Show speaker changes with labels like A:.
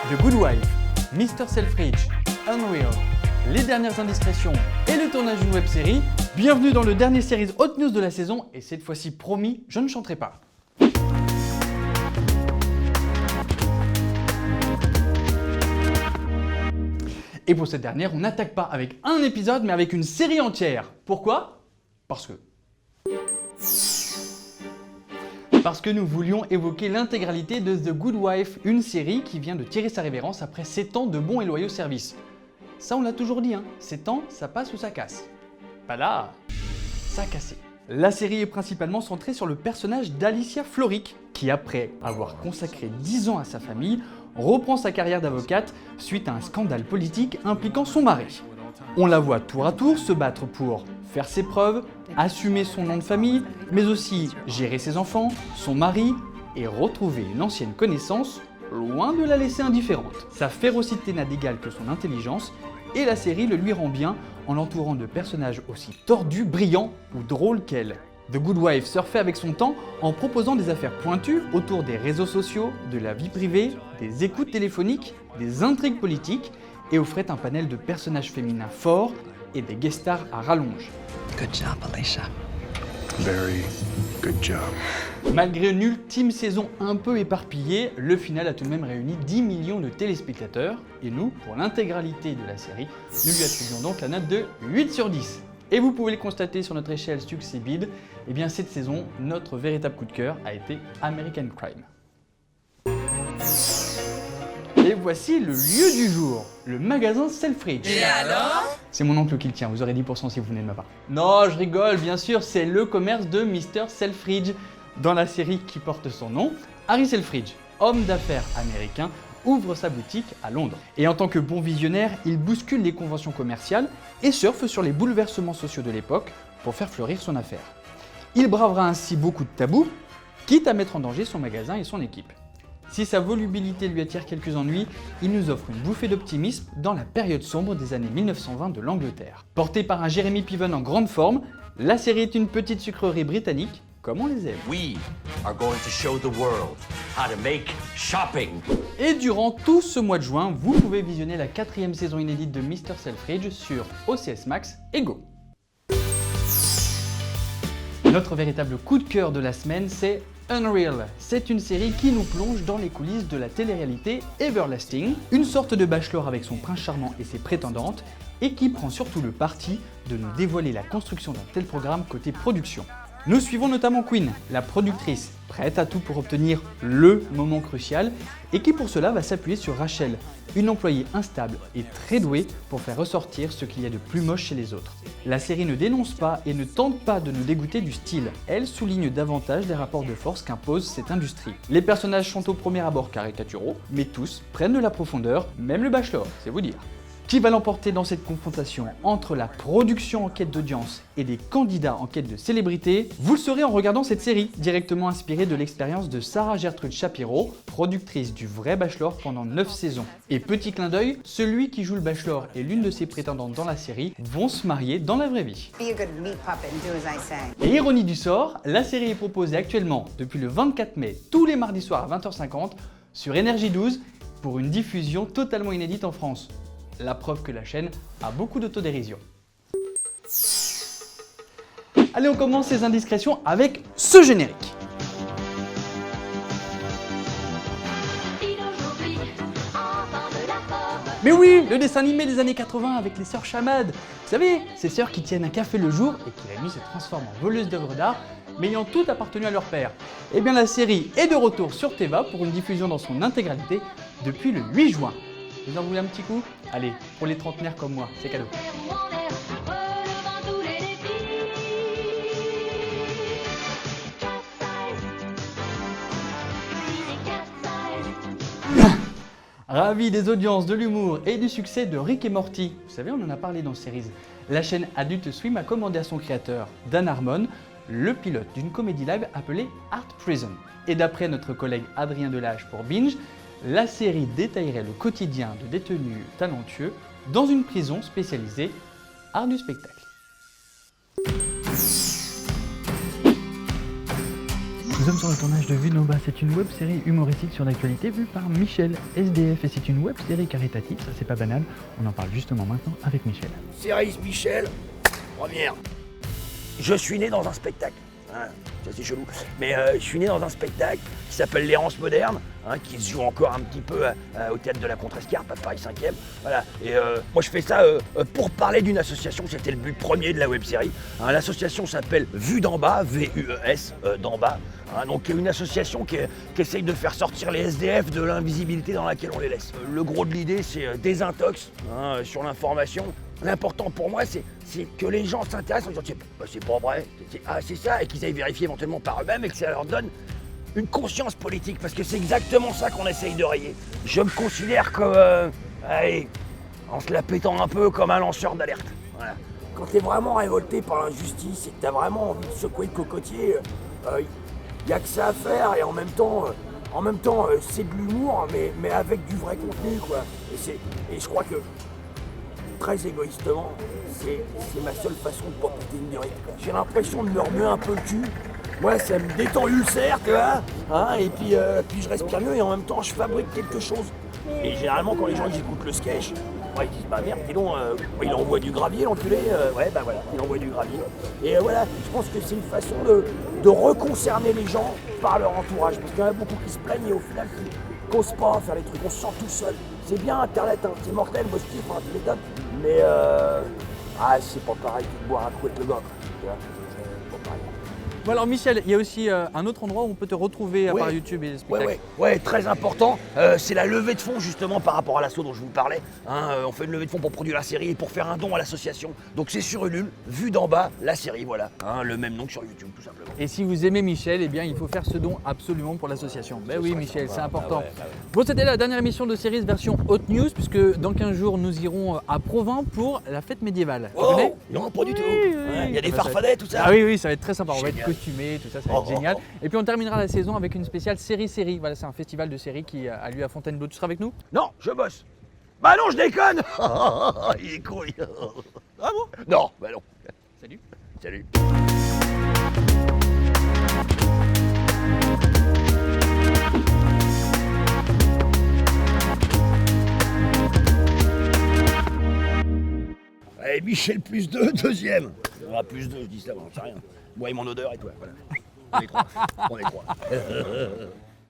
A: The Good Wife, Mr. Selfridge, Unreal, les dernières indiscrétions et le tournage d'une web-série. Bienvenue dans le dernier series Hot News de la saison et cette fois-ci, promis, je ne chanterai pas. Et pour cette dernière, on n'attaque pas avec un épisode mais avec une série entière. Pourquoi ? Parce que nous voulions évoquer l'intégralité de The Good Wife, une série qui vient de tirer sa révérence après 7 ans de bons et loyaux services. Ça on l'a toujours dit, 7 ans, ça passe ou ça casse. Pas là, ça a cassé. La série est principalement centrée sur le personnage d'Alicia Florrick, qui après avoir consacré 10 ans à sa famille, reprend sa carrière d'avocate suite à un scandale politique impliquant son mari. On la voit tour à tour se battre pour faire ses preuves, assumer son nom de famille, mais aussi gérer ses enfants, son mari et retrouver une ancienne connaissance, loin de la laisser indifférente. Sa férocité n'a d'égal que son intelligence, et la série le lui rend bien en l'entourant de personnages aussi tordus, brillants ou drôles qu'elle. The Good Wife surfait avec son temps en proposant des affaires pointues autour des réseaux sociaux, de la vie privée, des écoutes téléphoniques, des intrigues politiques, et offrait un panel de personnages féminins forts et des guest stars à rallonge.
B: Good job, Alicia.
C: Very good job.
A: Malgré une ultime saison un peu éparpillée, le final a tout de même réuni 10 millions de téléspectateurs, et nous, pour l'intégralité de la série, nous lui attribuons donc la note de 8 sur 10. Et vous pouvez le constater sur notre échelle succès bid, et bien cette saison, notre véritable coup de cœur a été American Crime. Et voici le lieu du jour, le magasin Selfridge.
B: Et alors ?
A: C'est mon oncle qui le tient, vous aurez 10% si vous venez de ma part. Non, je rigole, bien sûr, c'est le commerce de Mr. Selfridge. Dans la série qui porte son nom, Harry Selfridge, homme d'affaires américain, ouvre sa boutique à Londres. Et en tant que bon visionnaire, il bouscule les conventions commerciales et surfe sur les bouleversements sociaux de l'époque pour faire fleurir son affaire. Il bravera ainsi beaucoup de tabous, quitte à mettre en danger son magasin et son équipe. Si sa volubilité lui attire quelques ennuis, il nous offre une bouffée d'optimisme dans la période sombre des années 1920 de l'Angleterre. Portée par un Jeremy Piven en grande forme, la série est une petite sucrerie britannique, comme on les aime.
D: We are going to show the world how to make shopping.
A: Et durant tout ce mois de juin, vous pouvez visionner la 4e saison inédite de Mr. Selfridge sur OCS Max et Go. Notre véritable coup de cœur de la semaine, c'est Unreal. C'est une série qui nous plonge dans les coulisses de la télé-réalité Everlasting, une sorte de bachelor avec son prince charmant et ses prétendantes, et qui prend surtout le parti de nous dévoiler la construction d'un tel programme côté production. Nous suivons notamment Queen, la productrice, prête à tout pour obtenir le moment crucial, et qui pour cela va s'appuyer sur Rachel, une employée instable et très douée pour faire ressortir ce qu'il y a de plus moche chez les autres. La série ne dénonce pas et ne tente pas de nous dégoûter du style, elle souligne davantage les rapports de force qu'impose cette industrie. Les personnages sont au premier abord caricaturaux, mais tous prennent de la profondeur, même le bachelor, c'est vous dire. Qui va l'emporter dans cette confrontation entre la production en quête d'audience et des candidats en quête de célébrité? Vous le saurez en regardant cette série, directement inspirée de l'expérience de Sarah Gertrude Shapiro, productrice du vrai Bachelor pendant 9 saisons. Et petit clin d'œil, celui qui joue le Bachelor et l'une de ses prétendantes dans la série vont se marier dans la vraie vie.
E: Be a good meat puppet and do as I say.
A: Et ironie du sort, la série est proposée actuellement depuis le 24 mai, tous les mardis soirs à 20h50 sur Énergie 12 pour une diffusion totalement inédite en France. La preuve que la chaîne a beaucoup d'autodérision. Allez, on commence ces indiscrétions avec ce générique. Mais oui, le dessin animé des années 80 avec les sœurs Chamad. Vous savez, ces sœurs qui tiennent un café le jour et qui la nuit se transforment en voleuses d'œuvres d'art, mais ayant toutes appartenu à leur père. Eh bien la série est de retour sur Teva pour une diffusion dans son intégralité depuis le 8 juin. Vous en voulez un petit coup? Allez, pour les trentenaires comme moi, c'est cadeau. Ravi des audiences, de l'humour et du succès de Rick et Morty. Vous savez, on en a parlé dans Series. La chaîne Adult Swim a commandé à son créateur, Dan Harmon, le pilote d'une comédie live appelée Art Prison. Et d'après notre collègue Adrien Delage pour Binge, la série détaillerait le quotidien de détenus talentueux dans une prison spécialisée art du spectacle. Nous sommes sur le tournage de Vue d'en bas. C'est une web-série humoristique sur l'actualité vue par Michel SDF et c'est une web-série caritative, ça c'est pas banal. On en parle justement maintenant avec Michel.
F: Céris Michel, première. Je suis né dans un spectacle. Hein, ça c'est chelou. Mais je suis né dans un spectacle qui s'appelle L'Errance moderne, hein, qui se joue encore un petit peu au théâtre de la Contrescarpe à Paris 5e. Voilà. Et moi je fais ça pour parler d'une association, c'était le but premier de la web-série. Hein, l'association s'appelle Vue d'en bas, V-U-E-S, d'en bas. Hein, donc une association qui essaye de faire sortir les SDF de l'invisibilité dans laquelle on les laisse. Le gros de l'idée c'est désintox sur l'information. L'important pour moi, c'est que les gens s'intéressent en disant c'est pas vrai, c'est ça, et qu'ils aillent vérifier éventuellement par eux-mêmes et que ça leur donne une conscience politique, parce que c'est exactement ça qu'on essaye de rayer. Je me considère comme, allez, en se la pétant un peu comme un lanceur d'alerte. Voilà. Quand t'es vraiment révolté par l'injustice et que t'as vraiment envie de secouer le cocotier, y a que ça à faire, et en même temps, c'est de l'humour, mais avec du vrai contenu, quoi. Et je crois que très égoïstement, c'est ma seule façon de pas péter une durée. J'ai l'impression de me remuer un peu le cul. Moi, ça me détend l'ulcère, tu vois, hein, et puis je respire mieux et en même temps, je fabrique quelque chose. Et généralement, quand les gens ils écoutent le sketch, ils disent bah merde, dis donc, il envoie du gravier, l'enculé. Ouais, bah voilà, il envoie du gravier. Et voilà, je pense que c'est une façon de reconcerner les gens par leur entourage. Parce qu'il y en a beaucoup qui se plaignent et au final, qui n'osent pas faire les trucs. On se sent tout seul. C'est bien Internet, hein, c'est mortel, moi je kiffe, hein, tu m'étonnes. Mais c'est pas pareil que de boire un coup avec le gars. Tu vois, c'est pas pareil.
A: Bon alors Michel, il y a aussi un autre endroit où on peut te retrouver à part YouTube et les spectacles.
F: Ouais, très important. C'est la levée de fonds justement par rapport à l'assaut dont je vous parlais. Hein, on fait une levée de fonds pour produire la série et pour faire un don à l'association. Donc c'est sur Ulule, Vue d'en bas, la série, voilà. Hein, le même nom que sur YouTube tout simplement.
A: Et si vous aimez Michel, eh bien il faut faire ce don absolument pour l'association. Ben oui Michel, c'est important. Bon, c'était la dernière émission de Series version Hot News, puisque dans 15 jours nous irons à Provins pour la fête médiévale. Tu connais ?
F: Non, pas du tout. Il y a des farfadets, tout ça.
A: Ah oui, ça va être très sympa. On va être costumés, tout ça, ça va être génial.
F: Oh.
A: Et puis on terminera la saison avec une spéciale série. Voilà, c'est un festival de séries qui a lieu à Fontainebleau. Tu seras avec nous ?
F: Non, je bosse. Bah non, je déconne. Il est con.
A: Ah bon ?
F: Non, bah non.
A: Salut.
F: Salut. Allez, Michel plus 2, deuxième. Plus 2, je dis ça, j'en sais rien. Moi et mon odeur et toi, voilà. On est trois.